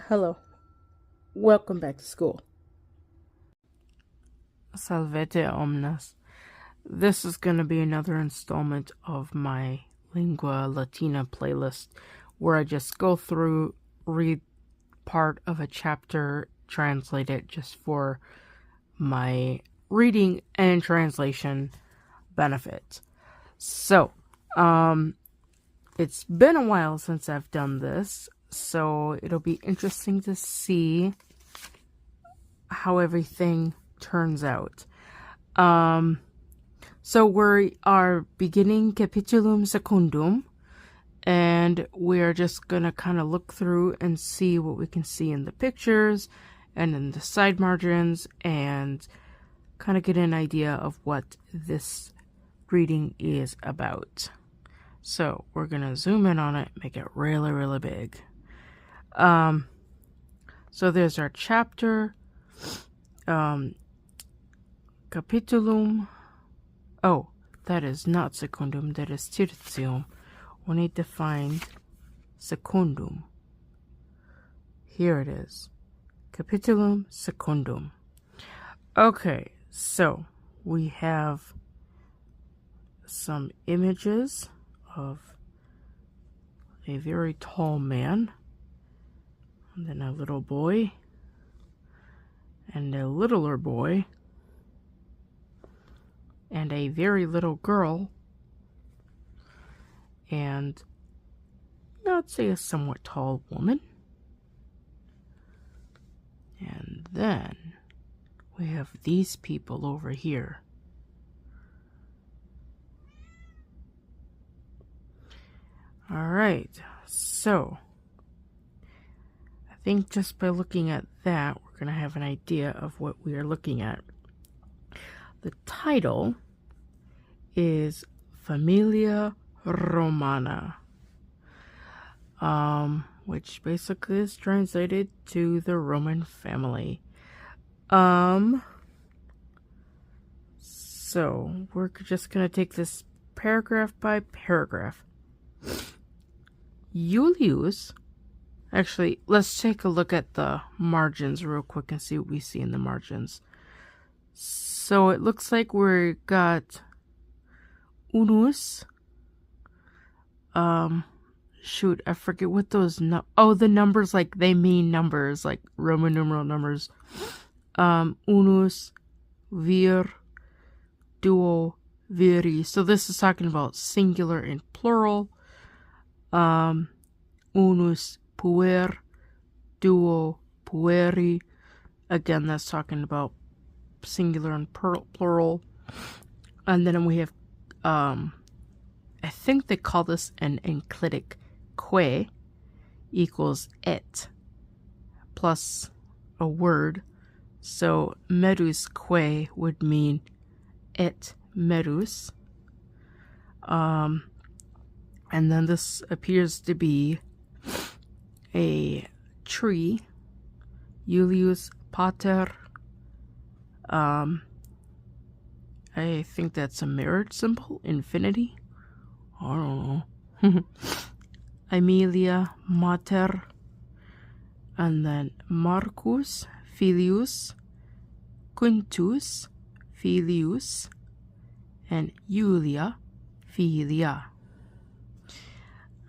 Hello. Welcome back to school. Salvete omnes. This is going to be another installment of my Lingua Latina playlist where I just go through, read part of a chapter, translate it just for my reading and translation benefit. So, it's been a while since I've done this, so it'll be interesting to see how everything turns out. So we are beginning Capitulum Secundum, and we're just gonna kind of look through and see what we can see in the pictures and in the side margins and kind of get an idea of what this reading is about. So we're gonna zoom in on it, make it really, really big. So there's our chapter, Capitulum. Oh, that is not secundum, that is tertium. We need to find secundum. Here it is. Capitulum secundum. Okay, so we have some images of a very tall man, and then a little boy, and a littler boy, and a very little girl, and I'd say a somewhat tall woman. And then we have these people over here. Alright, so I think just by looking at that, we're going to have an idea of what we are looking at. The title is Familia Romana, which basically is translated to the Roman family. So we're just going to take this paragraph by paragraph. Julius, actually, let's take a look at the margins real quick and see what we see in the margins. So it looks like we got unus. Shoot, I forget what those the numbers, like they mean numbers, like Roman numeral numbers. Unus, vir, duo, viri. So this is talking about singular and plural. Unus puer, duo pueri. Again, that's talking about singular and plural. And then we have, I think they call this an enclitic que equals et plus a word. So medus que would mean et medus. And then this appears to be a tree. Julius pater. I think that's a marriage symbol. Infinity. I don't know. Aemilia mater. And then Marcus filius. Quintus filius. And Julia filia.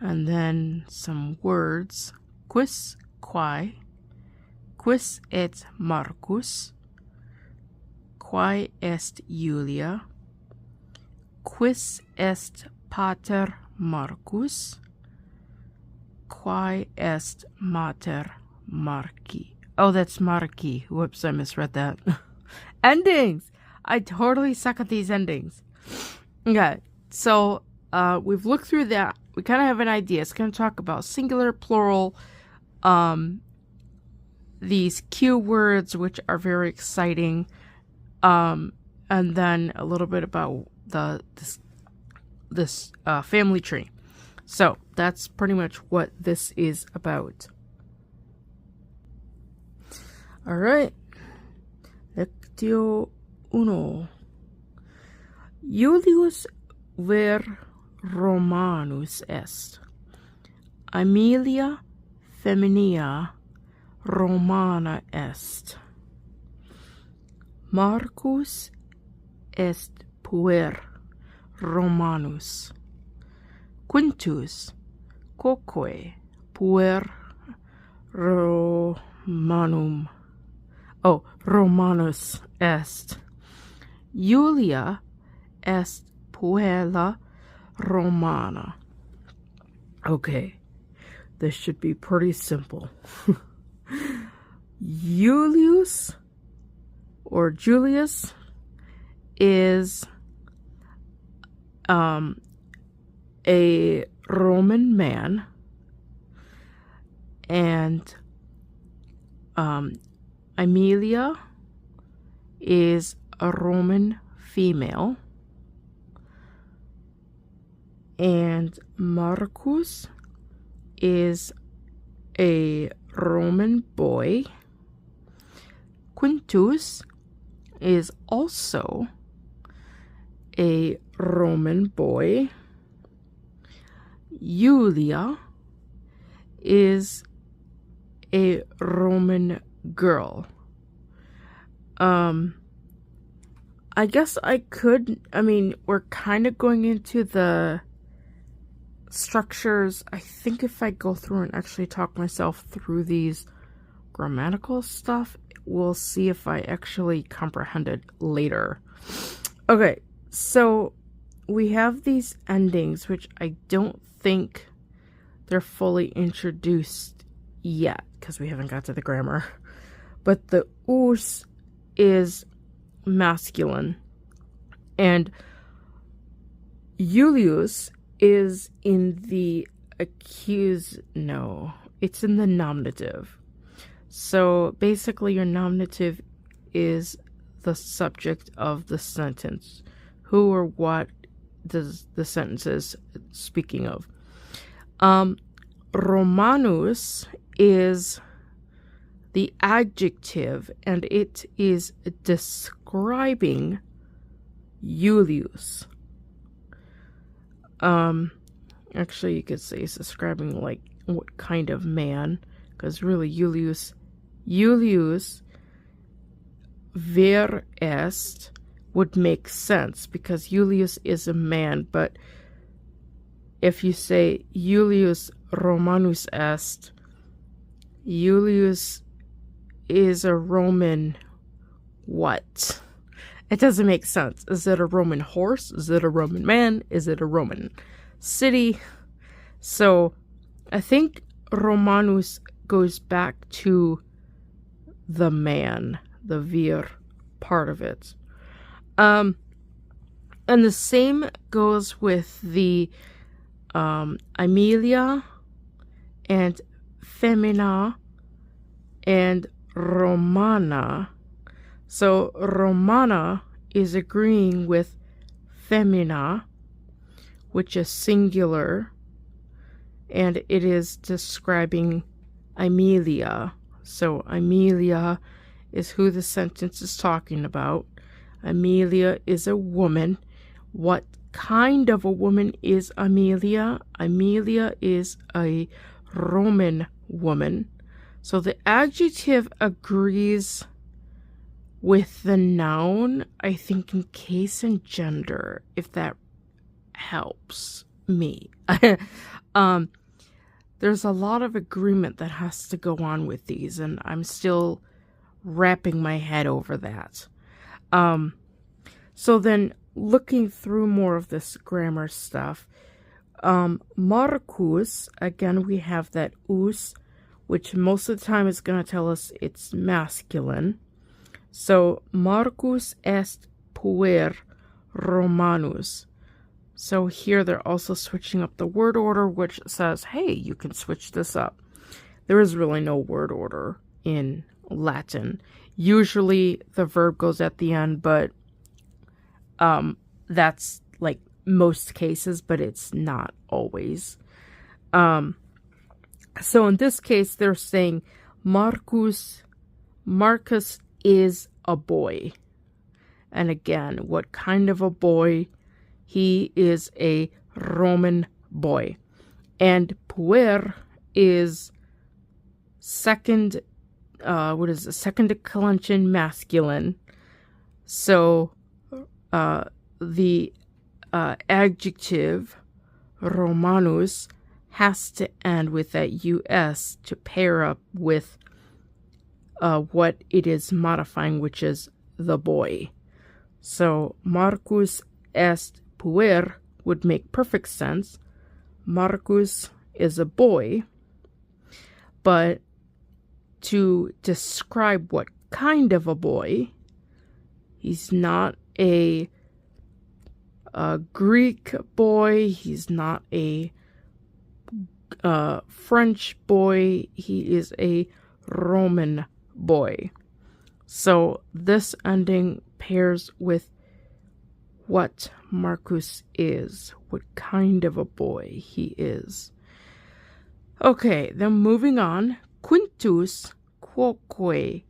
And then some words. Quis, quae. Quis et Marcus. Quae est Julia. Quis est pater Marcus. Quae est mater Marci. Oh, that's Marci. Whoops, I misread that. Endings! I totally suck at these endings. Okay, so we've looked through that. We kind of have an idea. It's going to talk about singular, plural, these Q words, which are very exciting, and then a little bit about this family tree. So that's pretty much what this is about. All right. Lectio 1. Julius ver Romanus est. Aemilia feminia Romana est. Marcus est puer Romanus. Quintus quoque puer Romanum. Oh, Romanus est. Julia est puella Romana. Okay, this should be pretty simple. Julius or Julius is a Roman man, and Amelia is a Roman female, and Marcus is a Roman boy. Quintus is also a Roman boy. Julia is a Roman girl. I guess we're kind of going into the structures. I think if I go through and actually talk myself through these grammatical stuff, we'll see if I actually comprehend it later. Okay, so we have these endings, which I don't think they're fully introduced yet, because we haven't got to the grammar. But the us is masculine, and Julius is in the it's in the nominative. So basically your nominative is the subject of the sentence. Who or what does the sentence is speaking of? Romanus is the adjective, and it is describing Julius. Actually, you could say it's describing like what kind of man, because really Julius ver est would make sense because Julius is a man, but if you say Julius Romanus est, Julius is a Roman what? It doesn't make sense. Is it a Roman horse? Is it a Roman man? Is it a Roman city? So I think Romanus goes back to the man, the vir part of it. And the same goes with the Amelia and Femina and Romana. So Romana is agreeing with Femina, which is singular, and it is describing Amelia. So Amelia is who the sentence is talking about. Amelia is a woman. What kind of a woman is Amelia? Amelia is a Roman woman. So the adjective agrees with the noun, I think, in case and gender, if that helps me. There's a lot of agreement that has to go on with these, and I'm still wrapping my head over that. So then, looking through more of this grammar stuff, Marcus, again, we have that us, which most of the time is going to tell us it's masculine. So, Marcus est puer Romanus. So here they're also switching up the word order, which says, hey, you can switch this up. There is really no word order in Latin. Usually the verb goes at the end, but that's like most cases, but it's not always. So in this case, they're saying Marcus is a boy. And again, what kind of a boy? He is a Roman boy. And puer is second what is the second declension masculine. So the adjective Romanus has to end with that us to pair up with what it is modifying, which is the boy. So Marcus est puer would make perfect sense. Marcus is a boy, but to describe what kind of a boy, he's not a Greek boy, he's not a French boy, he is a Roman boy. So this ending pairs with what Marcus is, what kind of a boy he is. Okay, then moving on. Quintus quoque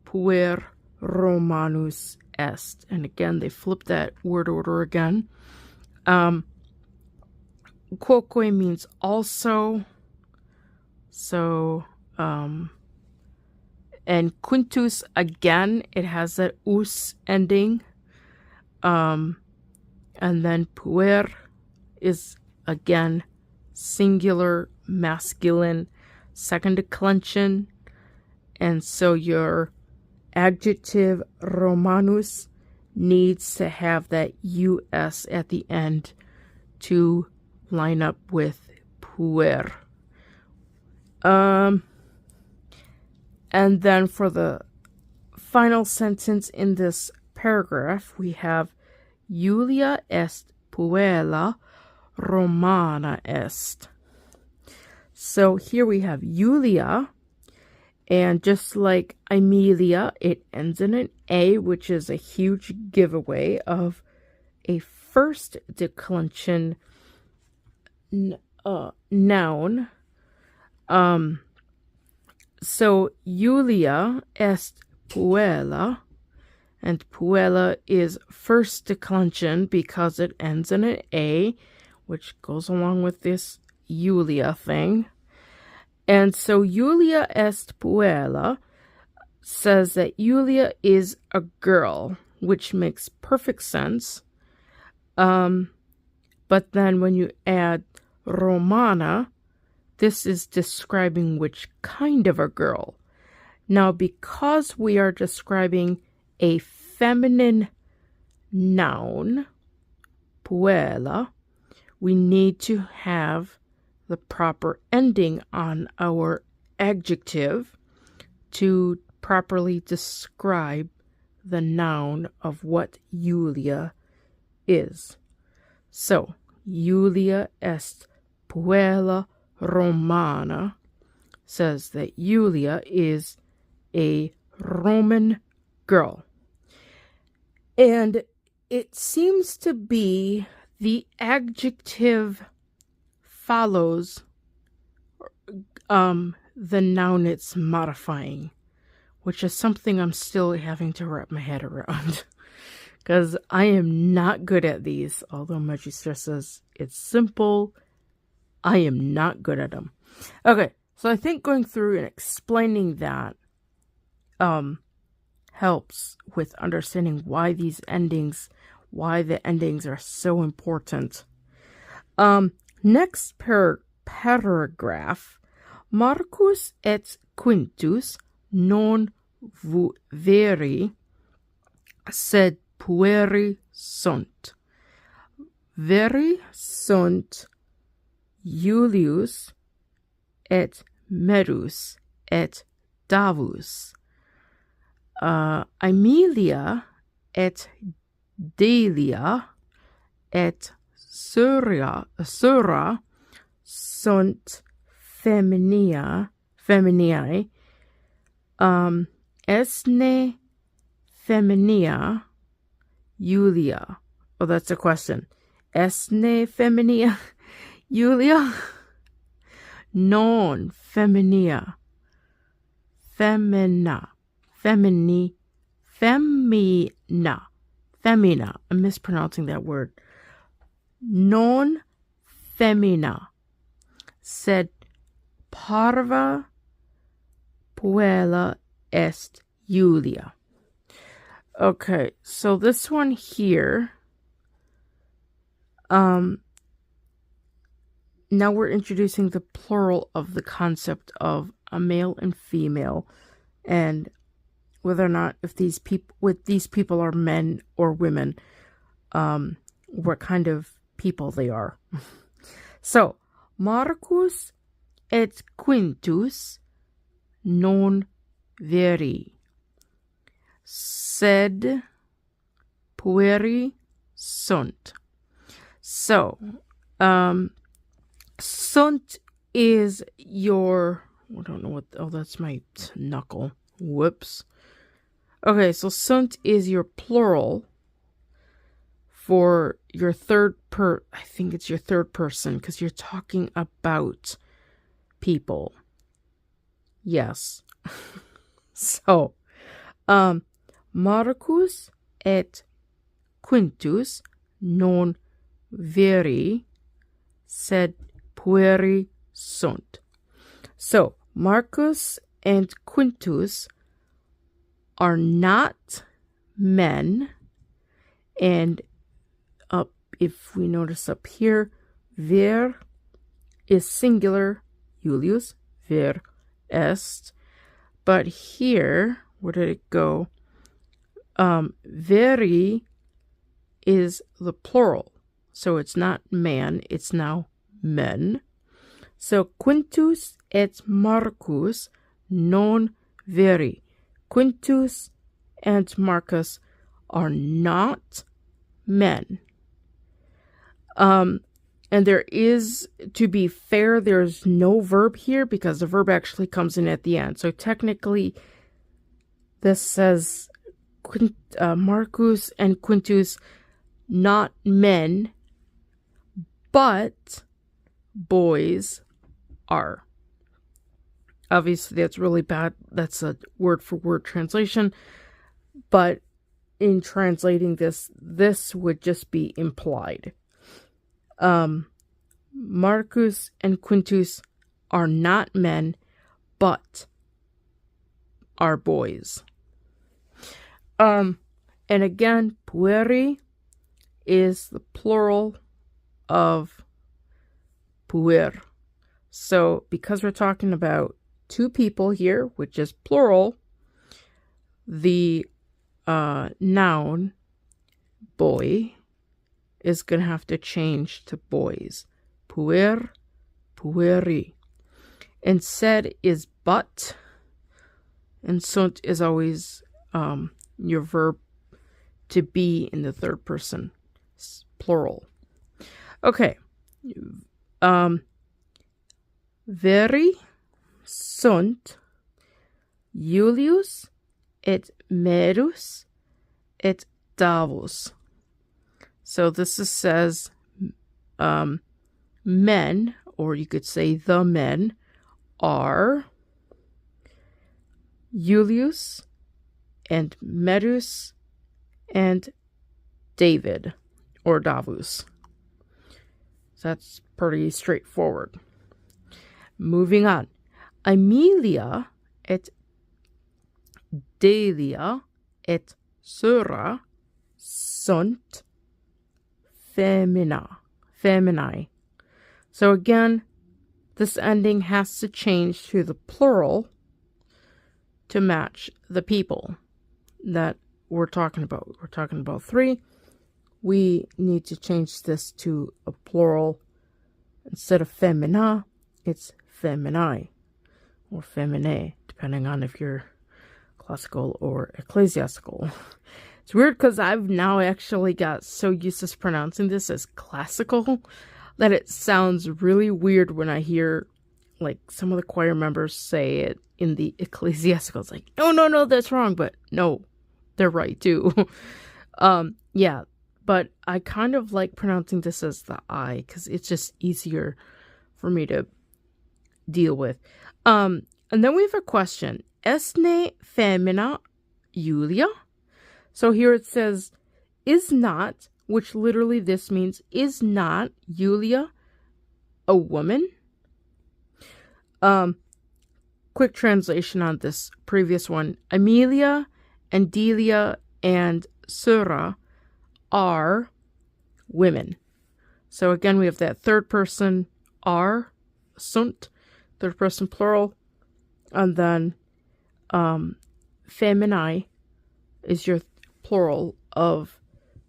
puer Romanus est. And again, they flip that word order again. Quoque means also. So, and quintus, again, it has that us ending. And then puer is, again, singular, masculine, second declension. And so your adjective Romanus needs to have that us at the end to line up with puer. And then for the final sentence in this paragraph, we have Julia est puella Romana est. So here we have Julia, and just like Amelia, it ends in an A, which is a huge giveaway of a first declension noun. So Julia est puella, and puella is first declension because it ends in an A, which goes along with this Julia thing. And so Julia est puella says that Julia is a girl, which makes perfect sense. But then when you add Romana, this is describing which kind of a girl. Now, because we are describing a feminine noun, puella, we need to have the proper ending on our adjective to properly describe the noun of what Julia is. So, Julia est puella Romana says that Julia is a Roman girl. And it seems to be the adjective follows the noun it's modifying, which is something I'm still having to wrap my head around because I am not good at these. Although Magister says it's simple, I am not good at them. Okay, so I think going through and explaining that helps with understanding why the endings are so important. Next paragraph. Marcus et Quintus non veri sed pueri sunt. Veri sunt Julius et Merus et Davus. Aemilia et Delia et Sura sunt feminae, esne feminia Julia. Oh, that's a question. Esne feminia Julia? Non feminia. Femina. I'm mispronouncing that word. Non femina, sed parva puella est Julia. Okay, so this one here, now we're introducing the plural of the concept of a male and female, and whether or not if these people are men or women, what kind of people they are. So, Marcus et Quintus non veri, sed pueri sunt. So, sunt is your, I don't know what, oh, that's my knuckle. Whoops. Okay, so sunt is your plural for your I think it's your third person, because you're talking about people. Yes. So, Marcus et Quintus non veri, sed pueri sunt. So, Marcus and Quintus are not men, and if we notice up here, ver is singular, Julius, ver est, but here, where did it go? Veri is the plural, so it's not man, it's now men. So Quintus et Marcus non veri. Quintus and Marcus are not men. And there is, to be fair, there's no verb here because the verb actually comes in at the end. So technically, this says Marcus and Quintus, not men, but boys are. Obviously, that's really bad. That's a word-for-word translation. But in translating this would just be implied. Marcus and Quintus are not men, but are boys. And again, pueri is the plural of puer. So because we're talking about two people here, which is plural, the noun boy is going to have to change to boys. Puer, pueri. And sed is but. And sunt is always your verb to be in the third person. Plural. Okay. Veri sunt Julius et Merus et Davus. So this says men, or you could say the men, are Julius and Merus and David, or Davus. So that's pretty straightforward. Moving on. Amelia et Delia et Sura sunt feminae. So again, this ending has to change to the plural to match the people that we're talking about. We're talking about three. We need to change this to a plural. Instead of femina, it's feminae or feminae, depending on if you're classical or ecclesiastical. It's weird because I've now actually got so used to pronouncing this as classical that it sounds really weird when I hear like some of the choir members say it in the ecclesiastical. It's like, no, that's wrong. But no, they're right too. Yeah, but I kind of like pronouncing this as the I because it's just easier for me to deal with. And then we have a question. Esne femina Julia? So here it says, is not, which literally this means, is not Julia a woman? quick translation on this previous one. Amelia and Delia and Sura are women. So again, we have that third person are, sunt, third person plural, and then feminae is your plural of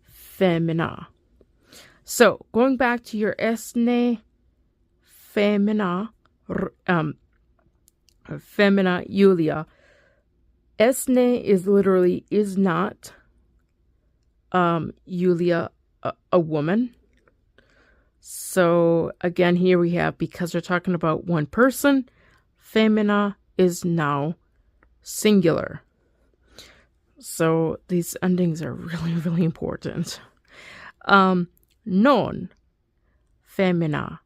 femina. So going back to your esne, femina, femina Julia. Esne is literally is not Julia a woman. So again, here we have, because we're talking about one person, femina is now singular. So these endings are really, really important. Non femina,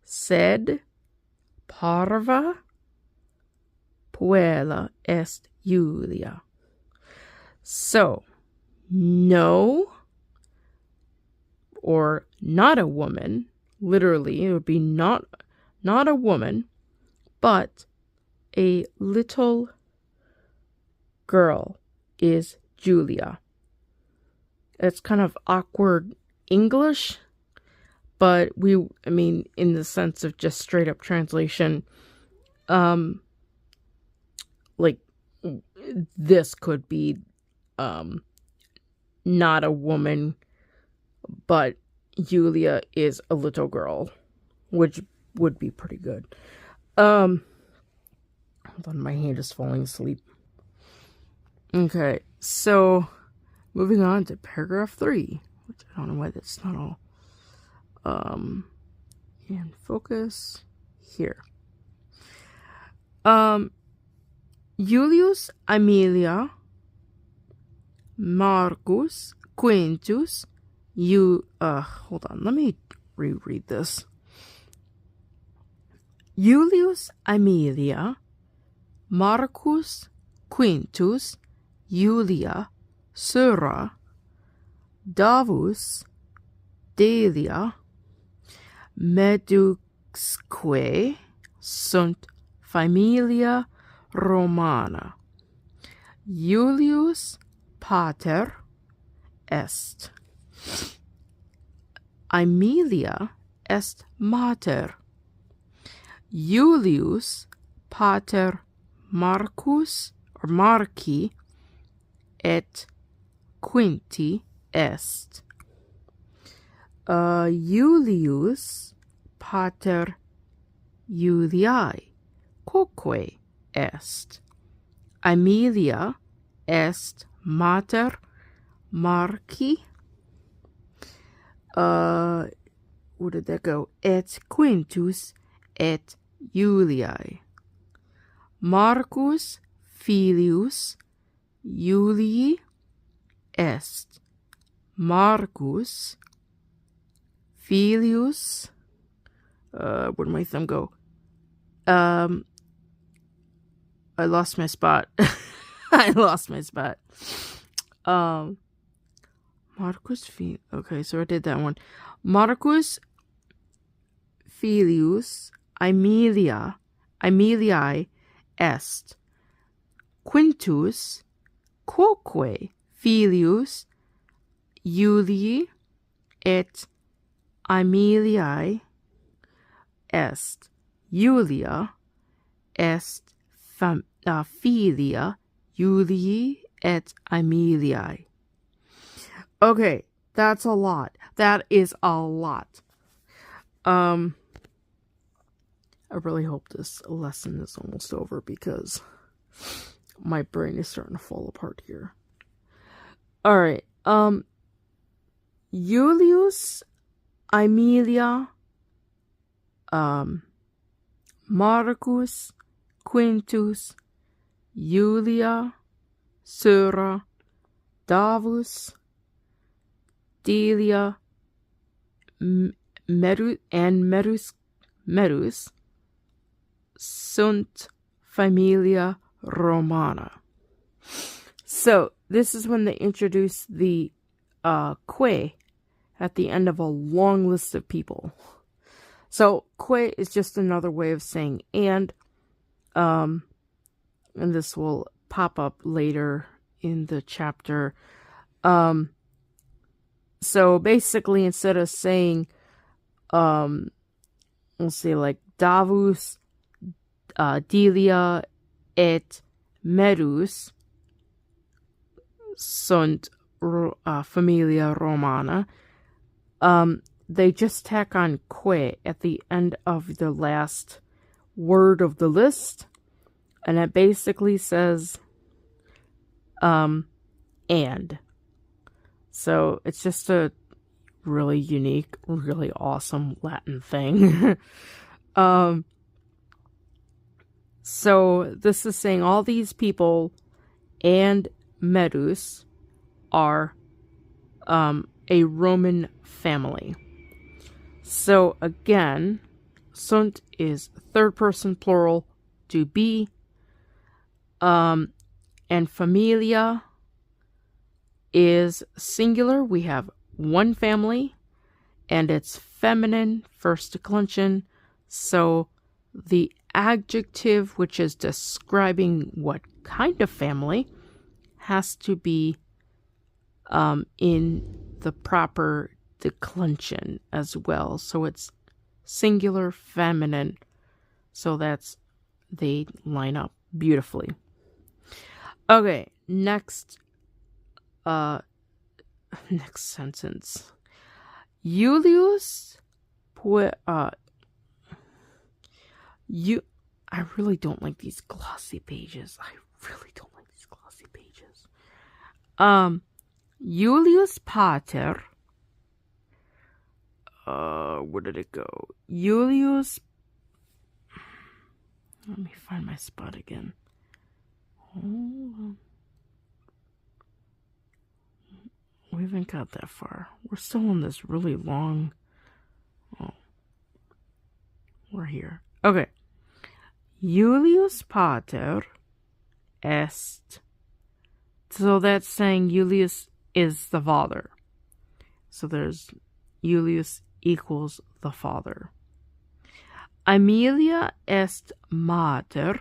sed parva puella est Julia. So, no, or not a woman, literally, it would be not a woman, but a little girl is Julia. It's kind of awkward English, but in the sense of just straight up translation, like this could be not a woman, but Julia is a little girl, which would be pretty good. Hold on, my hand is falling asleep. Okay, so moving on to paragraph 3, which I don't know why that's not all. And focus here. Julius, Amelia, Marcus, Quintus, hold on, let me reread this. Julius, Amelia, Marcus, Quintus, Julia, Sura, Davus, Delia, Medusque sunt familia Romana. Julius pater est. Amelia est mater. Julius pater Marcus or Marci et Quinti est. Julius pater Juliae quoque est. Amelia est mater Marci. Where did that go? Et Quintus et Juliae. Marcus filius Julii est. Marcus filius. Where did my thumb go? I lost my spot. Marcus okay, so I did that one. Marcus filius Ameliae est. Quintus quoque filius Julii et Ameliae est. Julia est filia Julii et Ameliae. Okay, that's a lot. That is a lot. I really hope this lesson is almost over because my brain is starting to fall apart here. Alright, Julius, Amelia, Marcus, Quintus, Julia, Sura, Davus, Delia, Merus sunt familia Romana. So this is when they introduce the que at the end of a long list of people. So que is just another way of saying and. And this will pop up later in the chapter. So basically, instead of saying, we'll say like Davus, Delia, et Merus sunt Familia Romana, they just tack on que at the end of the last word of the list, and it basically says and. So it's just a really unique, really awesome Latin thing. So this is saying all these people and Medus are a Roman family. So again, sunt is third person plural, to be, and familia is singular. We have one family, and it's feminine, first declension. So the adjective, which is describing what kind of family, has to be in the proper declension as well. So it's singular, feminine. So they line up beautifully. Okay, next sentence. Julius I really don't like these glossy pages. Julius Pater. Where did it go? Julius. Let me find my spot again. Hold on. We haven't got that far. We're still on this really long. Oh, we're here. Okay. Julius Pater est. So that's saying Julius is the father. So there's Julius equals the father. Aemilia est mater.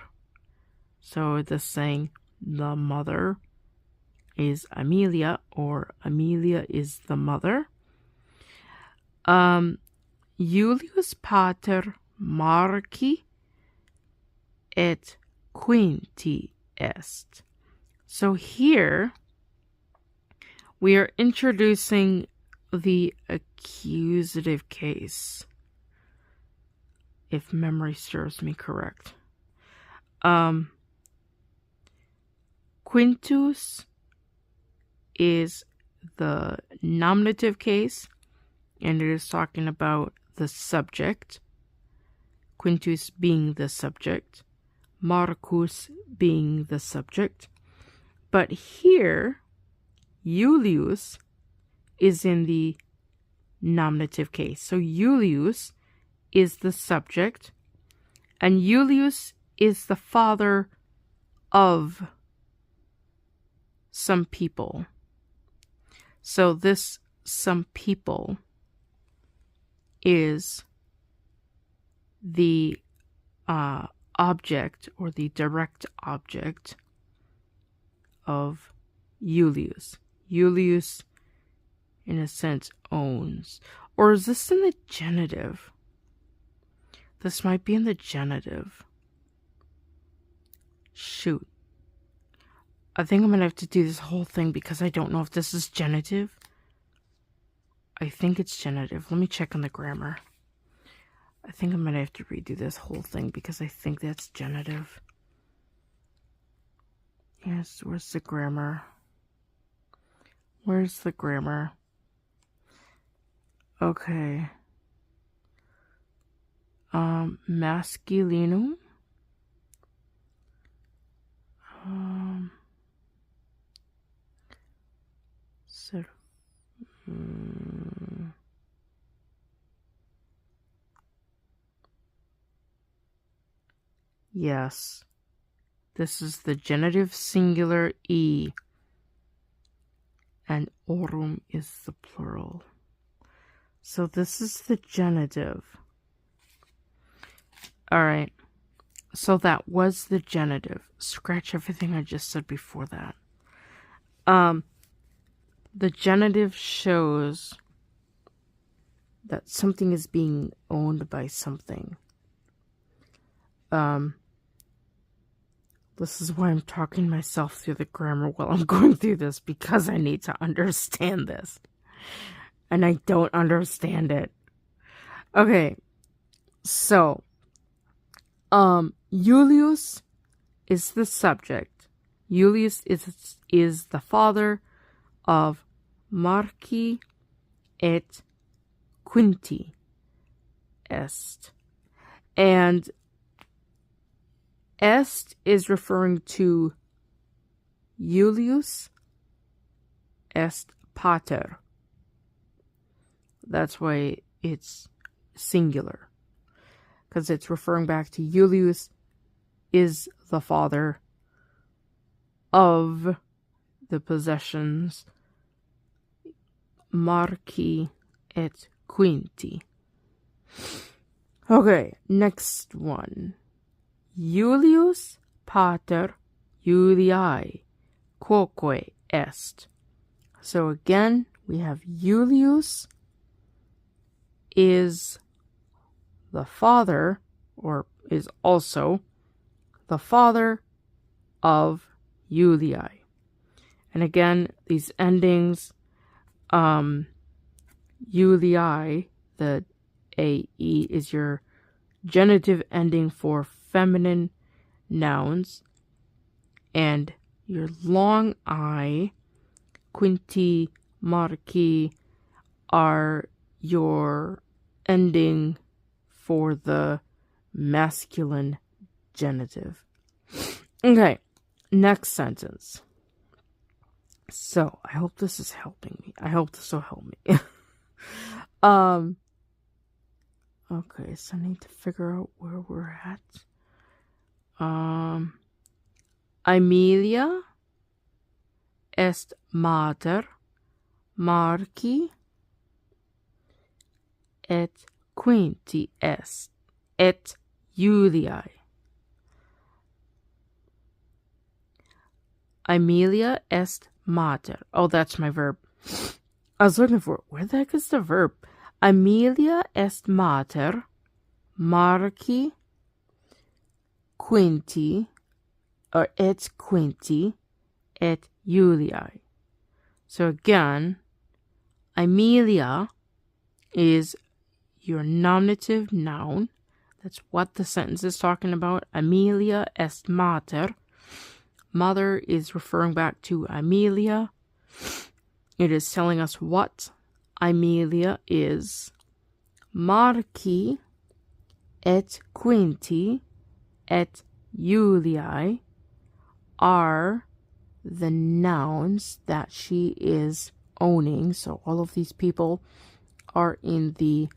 So this saying the mother is Aemilia, or Aemilia is the mother. Julius Pater Marci et Quinti est. So here we are introducing the accusative case, if memory serves me correct. Quintus is the nominative case, and it is talking about the subject. Quintus being the subject, Marcus being the subject. But here, Julius is in the nominative case. So Julius is the subject, and Julius is the father of some people. So this some people is the object, or the direct object of Julius. Julius, in a sense, owns. Or is this in the genitive? This might be in the genitive. Shoot. I think I'm going to have to do this whole thing because I don't know if this is genitive. I think it's genitive. Let me check on the grammar. I think I'm going to have to redo this whole thing because I think that's genitive. Yes, where's the grammar? Where's the grammar? Okay. Masculinum. Yes. This is the genitive singular e. And orum is the plural. So this is the genitive. Alright. So that was the genitive. Scratch everything I just said before that. The genitive shows that something is being owned by something. This is why I'm talking myself through the grammar while I'm going through this, because I need to understand this. And I don't understand it. Okay, so, Julius is the subject. Julius is the father of Marci et Quinti est. And est is referring to Julius est pater. That's why it's singular, because it's referring back to Julius is the father of the possessions Marci et Quinti. Okay, next one. Julius pater Julii quoque est. So again, we have Julius is the father, or is also the father of Julii. And again, these endings, Julii, the AE is your genitive ending for feminine nouns, and your long I, Quinti, Marci, are your ending for the masculine genitive. Okay, next sentence. So, I hope this is helping me. I hope this will help me. Okay, so I need to figure out where we're at. Aemilia est mater Marci et Quinti est et Julii. Aemilia est mater. Oh, that's my verb. I was looking for it. Where the heck is the verb? Aemilia est mater Marci Quinti, or et Quinti et Julii. So again, Aemilia is your nominative noun. That's what the sentence is talking about. Aemilia est mater. Mother is referring back to Aemilia. It is telling us what Aemilia is. Marci et Quinti et Julii are the nouns that she is owning. So all of these people are in the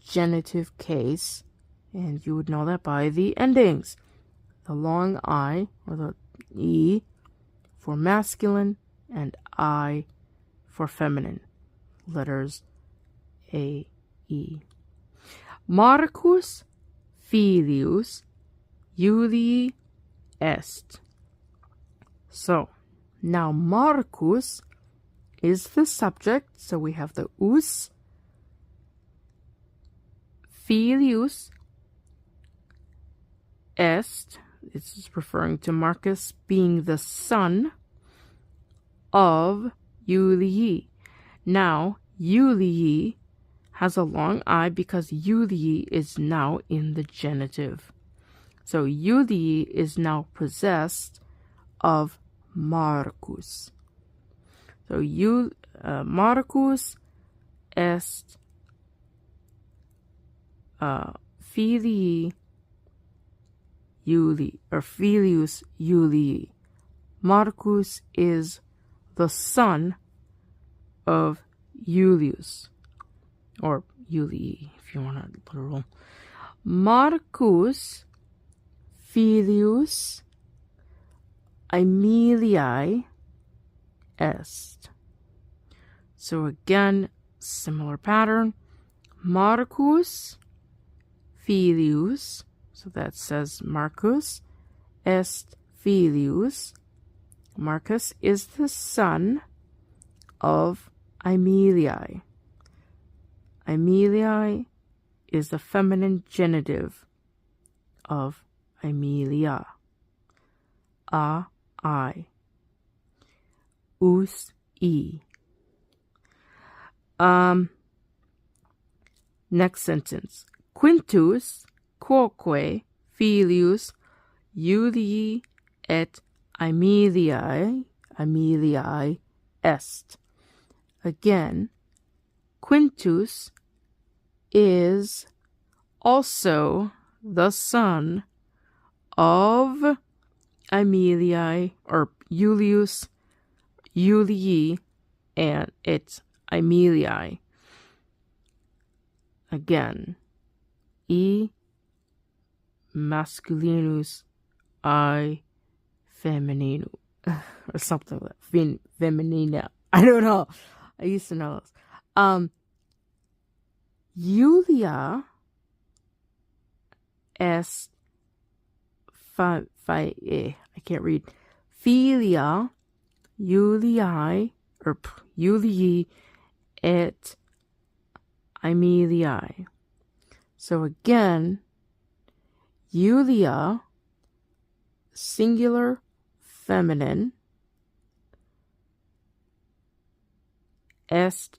genitive case, and you would know that by the endings. The long I, or the E, for masculine, and I for feminine. Letters A, E. Marcus filius Julii est. So, now Marcus is the subject, so we have the us. Filius est, this is referring to Marcus being the son of Julii. Now, Julii has a long I because Julii is now in the genitive. So Julii is now possessed of Marcus. So Marcus est filii Julii, or filius Julii. Marcus is the son of Julius, or Julii, if you want to literal. Marcus filius Aemiliae est. So again, similar pattern. Marcus filius, so So that says Marcus est filius. Marcus is the son of Aemiliae. Aemiliae is the feminine genitive of Aemilia. I. Us, e. Next sentence. Quintus, quoque, filius, Iulii et Aemiliae est. Again, Quintus is also the son of Aemiliae, or Iulius, Iulii, and it's Aemiliae. Again, E masculinus, I femininus, or something like that. Feminina. I don't know. I used to know this. Iulia est I can't read. Filia Iulii, or Iulii et Aemiliae. So again, Iulia, singular, feminine, est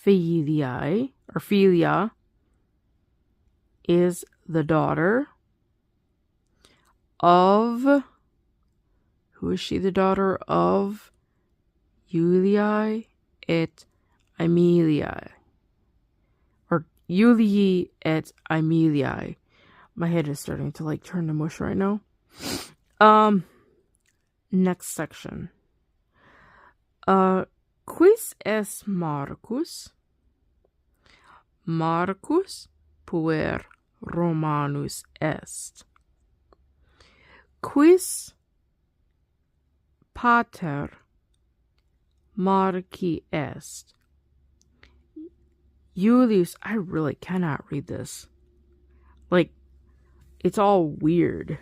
filiae, or filia, is the daughter of, who is she the daughter of? Iulii et Aemiliae, or Iulii et Aemiliae. My head is starting to turn to mush right now. Next section. Quis est Marcus? Marcus puer Romanus est. Quis pater Marci est. Iulius, I really cannot read this. It's all weird.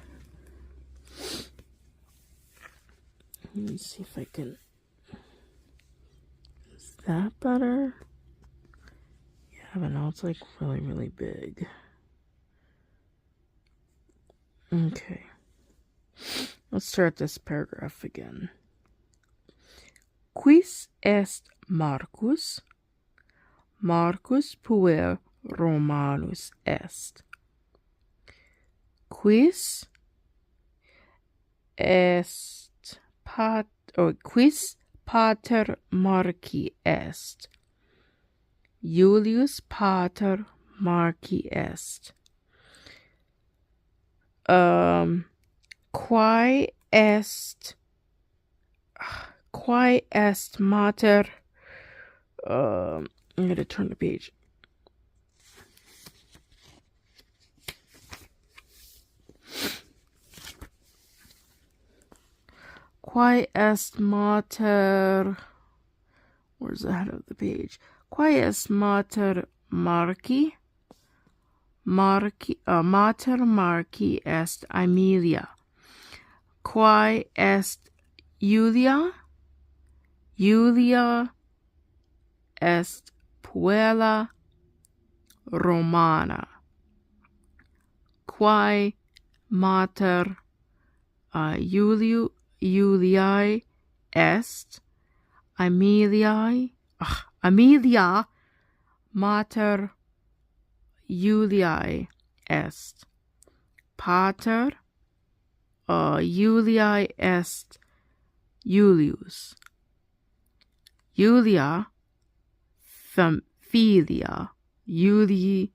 Let me see if I can. Is that better? Yeah, but now it's really, really big. Okay. Let's start this paragraph again. Quis est Marcus? Marcus puer Romanus est. Quis est quis pater Marci est. Iulius pater Marci est. Quae est mater. I'm gonna turn the page. Quae est mater. Where's the head of the page? Quae est mater Marci? Mater Marci est Aemilia. Quae est Iulia? Iulia est puella Romana. Quae mater Iuliae est Aemiliae. Aemilia mater Iuliae est. Pater Iuliae est Iulius. Iulia filia Iulii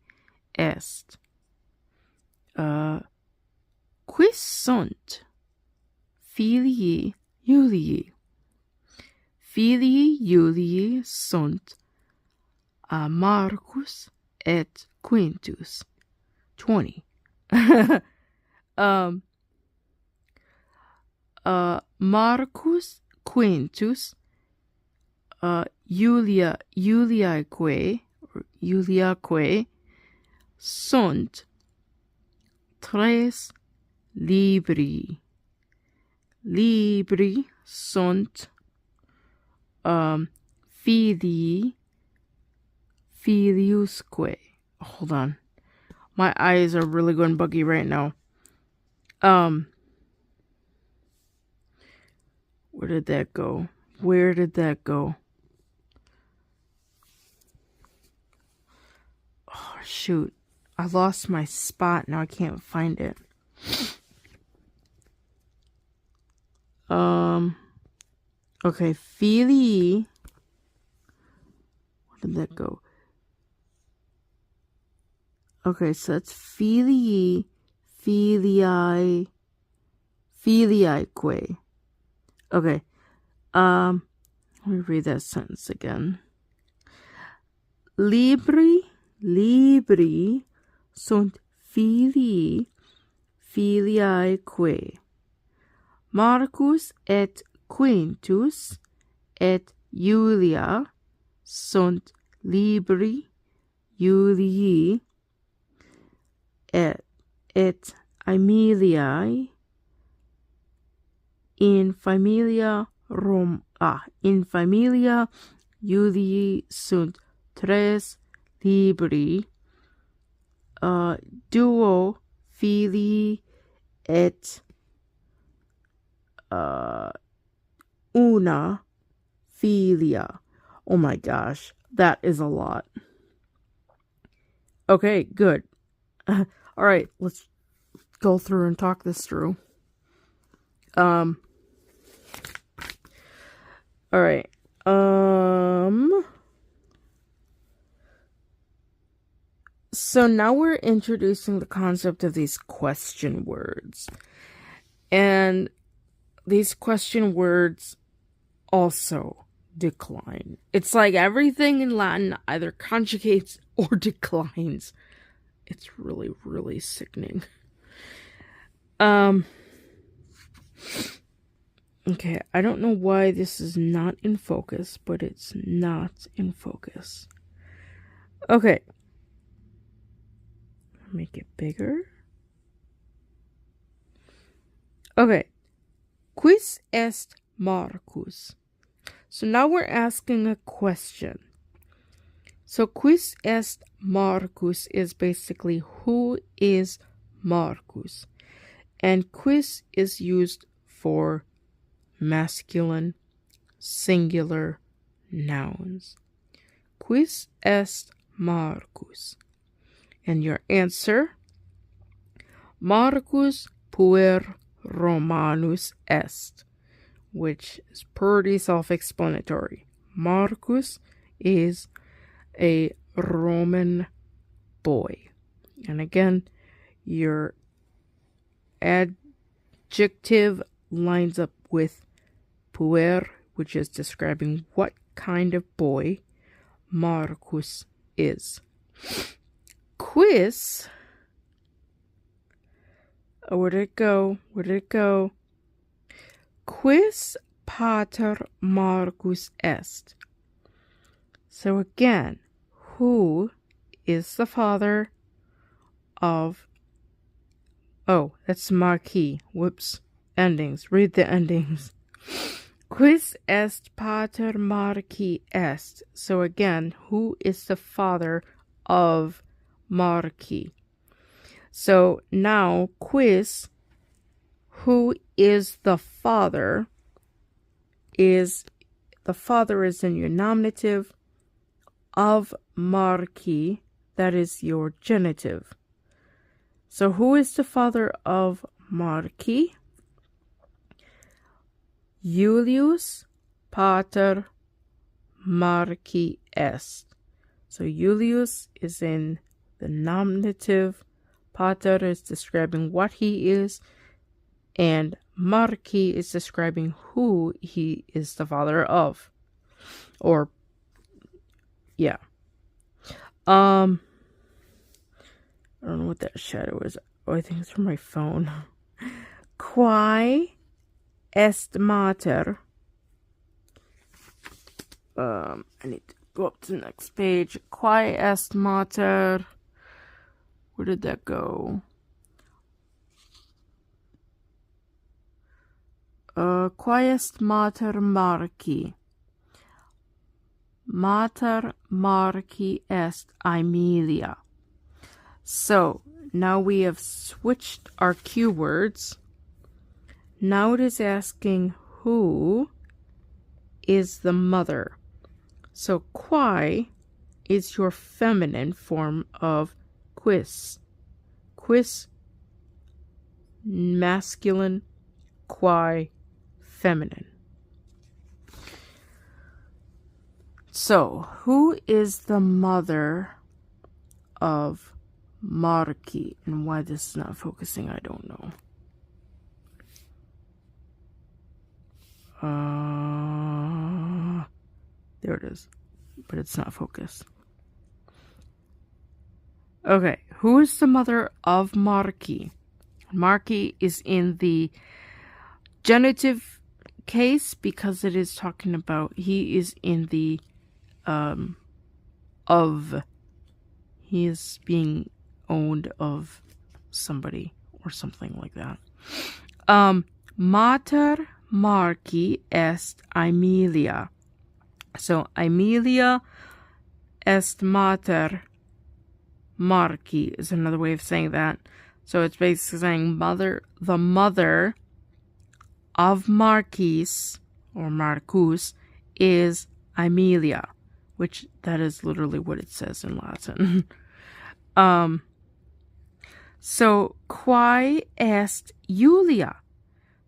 est. Quis sunt filii Iulii? Filii Iulii sunt Marcus et Quintus. 20. Marcus Quintus Iuliaque sunt tres libri. Libri sunt filii filiusque. Hold on. My eyes are really going buggy right now. Where did that go? Where did that go? Oh, shoot. I lost my spot. Now I can't find it. Okay, filii. Where did that go? Okay, so it's filii, filiae, filiaeque. Okay, let me read that sentence again. Libri sunt filii, filiaeque. Marcus et Quintus et Julia sunt libri Julii et Aemiliae in familia Julii sunt tres libri duo filii et una filia. Oh my gosh, that is a lot. Okay, good. All right, let's go through and talk this through. All right. So now we're introducing the concept of these question words. And these question words also decline. It's like everything in Latin either conjugates or declines. It's really, really sickening. Okay, I don't know why this is not in focus, but it's not in focus. Okay. Make it bigger. Okay. Quis est Marcus? So now we're asking a question. So quis est Marcus is basically who is Marcus? And quis is used for masculine, singular nouns. Quis est Marcus? And your answer, Marcus puer Romanus est, which is pretty self-explanatory. Marcus is a Roman boy. And again, your adjective lines up with puer, which is describing what kind of boy Marcus is. Quis, where did it go? Quis pater Marcus est? So again, who is the father of... Oh, that's Marquis. Whoops. Endings. Read the endings. Quis est pater Marquis est? So again, who is the father of Marquis? So now, quis, who is the father, is in your nominative, of Marquis, that is your genitive. So who is the father of Marquis? Julius pater Marquis est. So Julius is in the nominative, pater is describing what he is, and Marquis is describing who he is the father of. Or, yeah. I don't know what that shadow is. Oh, I think it's from my phone. Quae est mater. I need to go up to the next page. Quae est mater. Where did that go? Quae est mater Marci? Mater Marci est Aemilia. So, now we have switched our cue words. Now it is asking who is the mother. So, quae is your feminine form of quis. Quis, masculine, quae, feminine. So, who is the mother of Marci? And why this is not focusing, I don't know. There it is. But it's not focused. Okay, who is the mother of Marci? Marci is in the genitive case because it is talking about he is in the of. He is being owned of somebody or something like that. Mater Marci est Aemilia. So Aemilia est mater Marci is another way of saying that. So it's basically saying the mother of Marquis or Marcus is Aemilia, which that is literally what it says in Latin. So quae est Julia?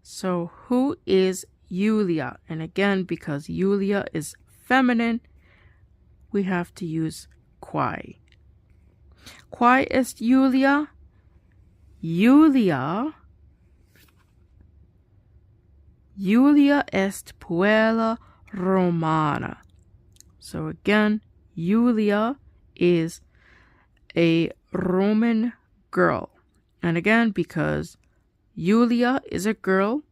So who is Julia? And again, because Julia is feminine, we have to use quae. Quae est Julia? Julia est puella Romana. So again, Julia is a Roman girl. And again, because Julia is a girl,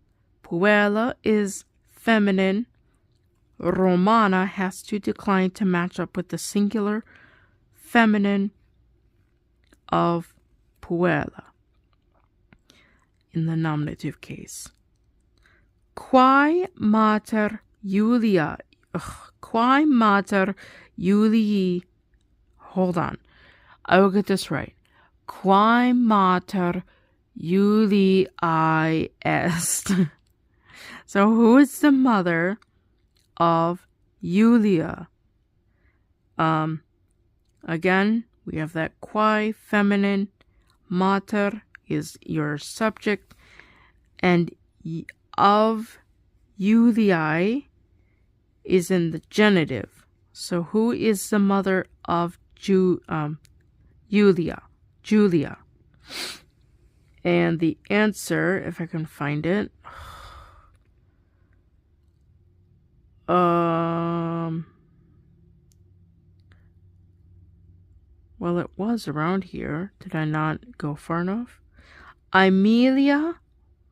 puella is feminine, Romana has to decline to match up with the singular feminine of puella in the nominative case. Quae mater Julia? Quae mater Julii? Hold on. I will get this right. Quae mater Julii est? So who is the mother of Julia? Again, we have that quae feminine. Mater is your subject. And of Julii is in the genitive. So who is the mother of Julia? Julia. And the answer, if I can find it, well, it was around here. Did I not go far enough? Aemilia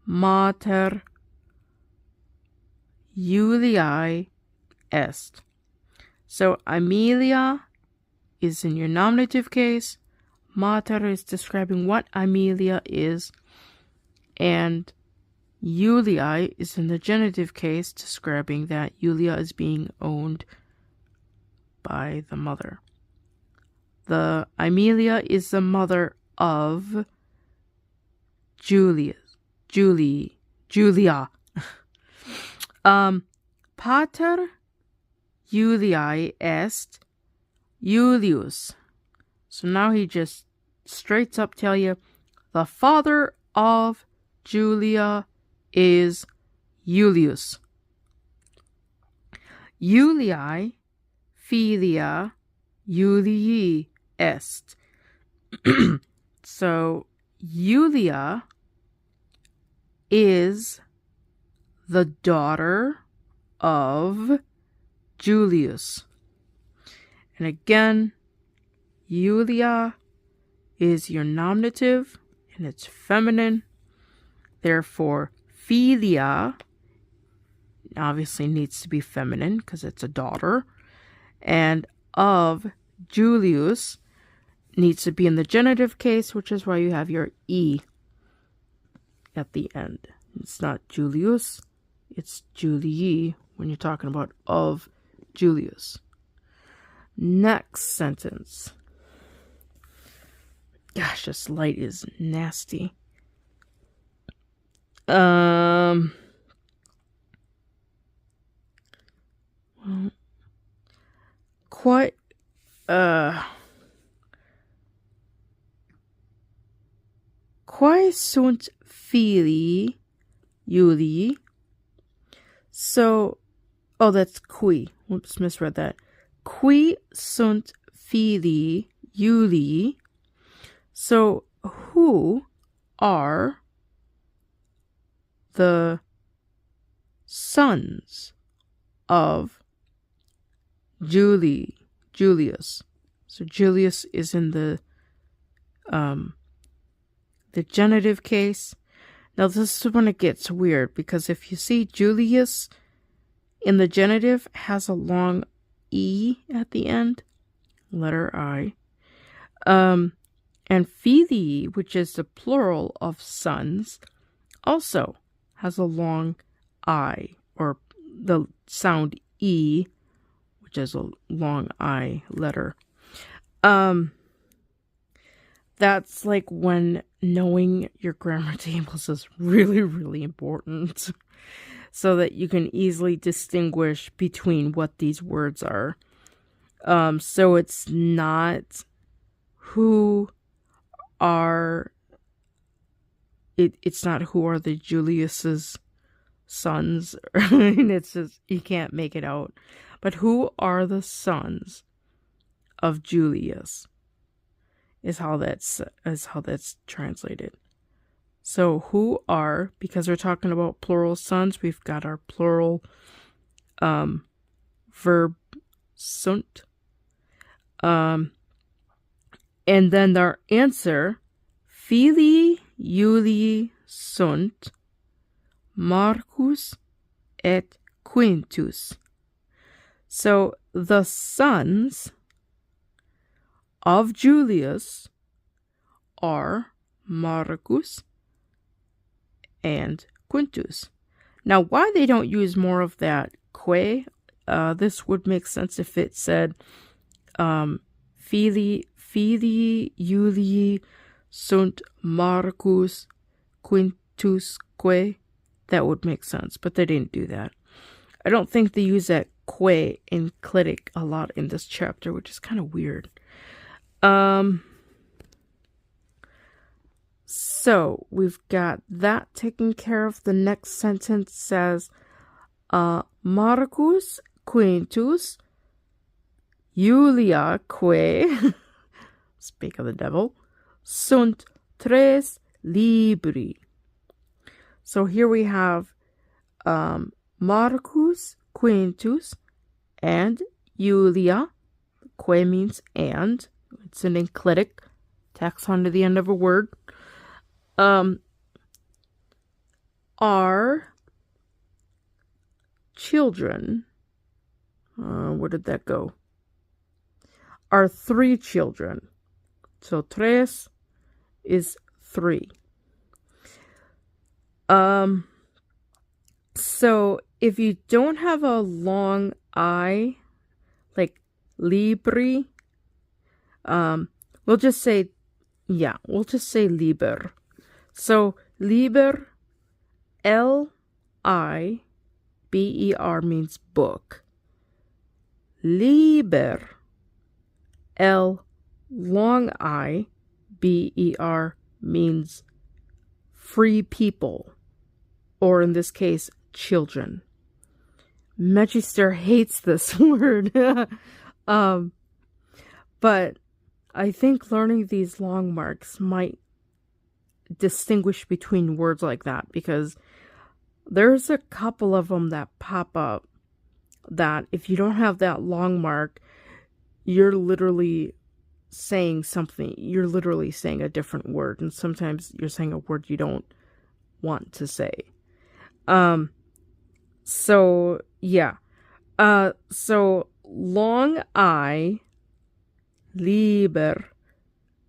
mater Julii est. So Aemilia is in your nominative case. Mater is describing what Aemilia is. And Julii is in the genitive case, describing that Julia is being owned by the mother. The Aemilia is the mother of Julia. Pater Julii est Julius. So now he just straight up tell you the father of Julia is Julius. Julii filia Julii est. So Julia is the daughter of Julius. And again, Julia is your nominative and it's feminine. Therefore, filia obviously needs to be feminine because it's a daughter. And of Julius needs to be in the genitive case, which is why you have your E at the end. It's not Julius, It's Julii when you're talking about of Julius. Next sentence. Gosh, this light is nasty. Quite Quae sunt filii Julii? So, oh, that's qui. Whoops, misread that. Qui sunt filii Julii? So, who are the sons of Julius? So Julius is in the genitive case. Now this is when it gets weird, because if you see Julius in the genitive has a long E at the end, letter I. And filii, which is the plural of sons, also has a long I, or the sound E, which is a long I letter. That's like when knowing your grammar tables is really, really important, so that you can easily distinguish between what these words are. So it's not who are it's not who are the Julius's sons. It's just, you can't make it out. But who are the sons of Julius is how that's translated. So who are, because we're talking about plural sons, we've got our plural verb sunt. And then our answer, filii Julii sunt Marcus et Quintus. So the sons of Julius are Marcus and Quintus. Now, why they don't use more of that que, this would make sense if it said filii Julii sunt Marcus Quintusque. That would make sense, but they didn't do that. I don't think they use that que in clitic a lot in this chapter, which is kind of weird. So we've got that taken care of. The next sentence says, Marcus Quintus Juliaque, speak of the devil, sunt tres libri. So here we have Marcus Quintus and Julia. Que means and. It's an enclitic. Tacks onto the end of a word. Are children. Where did that go? Are 3 children. So tres is 3. So if you don't have a long I, like libri, we'll just say liber. So liber, L-I-B-E-R means book. Liber, L long I, B-E-R means free people, or in this case, children. Magister hates this word. But I think learning these long marks might distinguish between words like that, because there's a couple of them that pop up that if you don't have that long mark, you're literally saying something. You're literally saying a different word, and sometimes you're saying a word you don't want to say. So yeah. So long I, liber,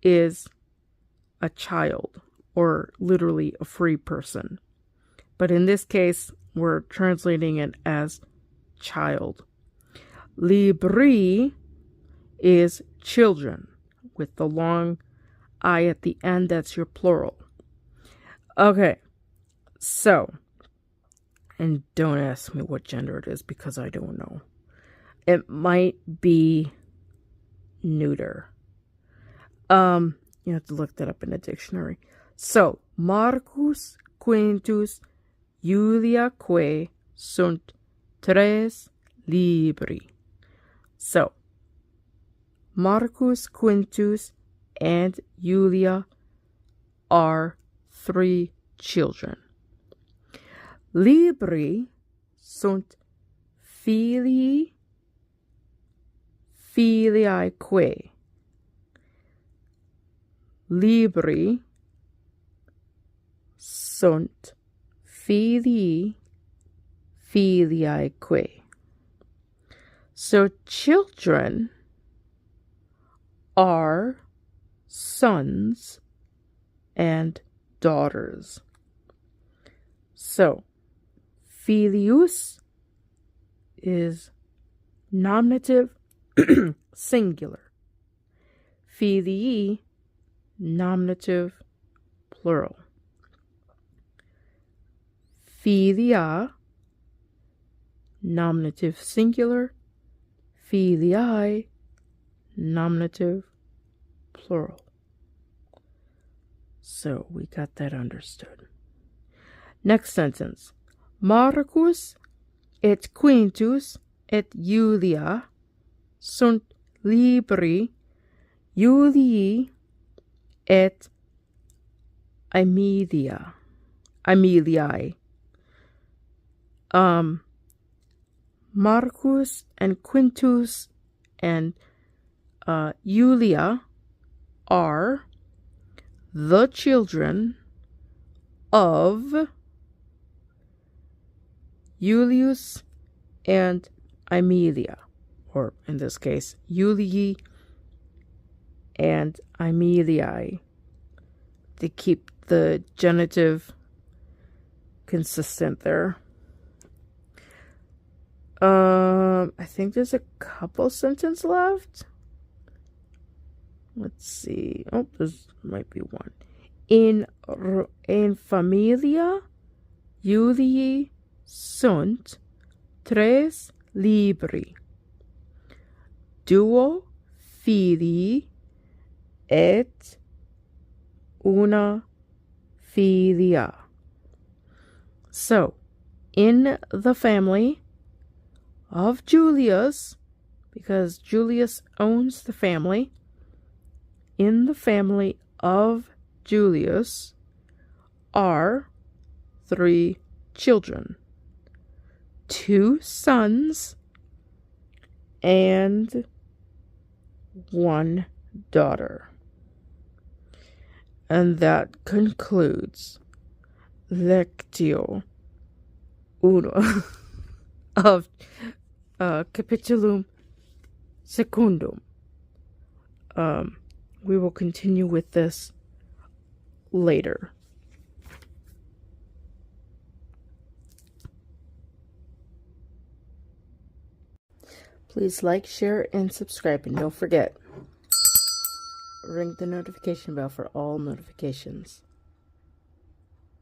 is a child, or literally a free person. But in this case, we're translating it as child. Libri is children with the long I at the end. That's your plural. Okay, so, and don't ask me what gender it is because I don't know. It might be neuter. You have to look that up in a dictionary. So, Marcus, Quintus, Juliaque sunt tres libri. So, Marcus, Quintus, and Julia are 3 children. Libri sunt filii, filiaeque. Libri sunt filii, filiaeque. So children are sons and daughters. So filius is nominative singular. Filii nominative plural. Filia nominative singular. Filii nominative plural. So we got that understood. Next sentence. Marcus et Quintus et Julia sunt libri Julii et Aemiliae. Marcus and Quintus and Julia are the children of Julius and Aemilia, or in this case, Julii and Aemiliae. They keep the genitive consistent there. I think there's a couple sentences left. Let's see. Oh, this might be one. In familia Julii sunt tres libri, duo filii et una filia. So, in the family of Julius, because Julius owns the family, in the family of Julius are 3 children, 2 sons and 1 daughter. And that concludes Lectio 1 of Capitulum Secundum. We will continue with this later. Please like, share, and subscribe. And don't forget, ring the notification bell for all notifications.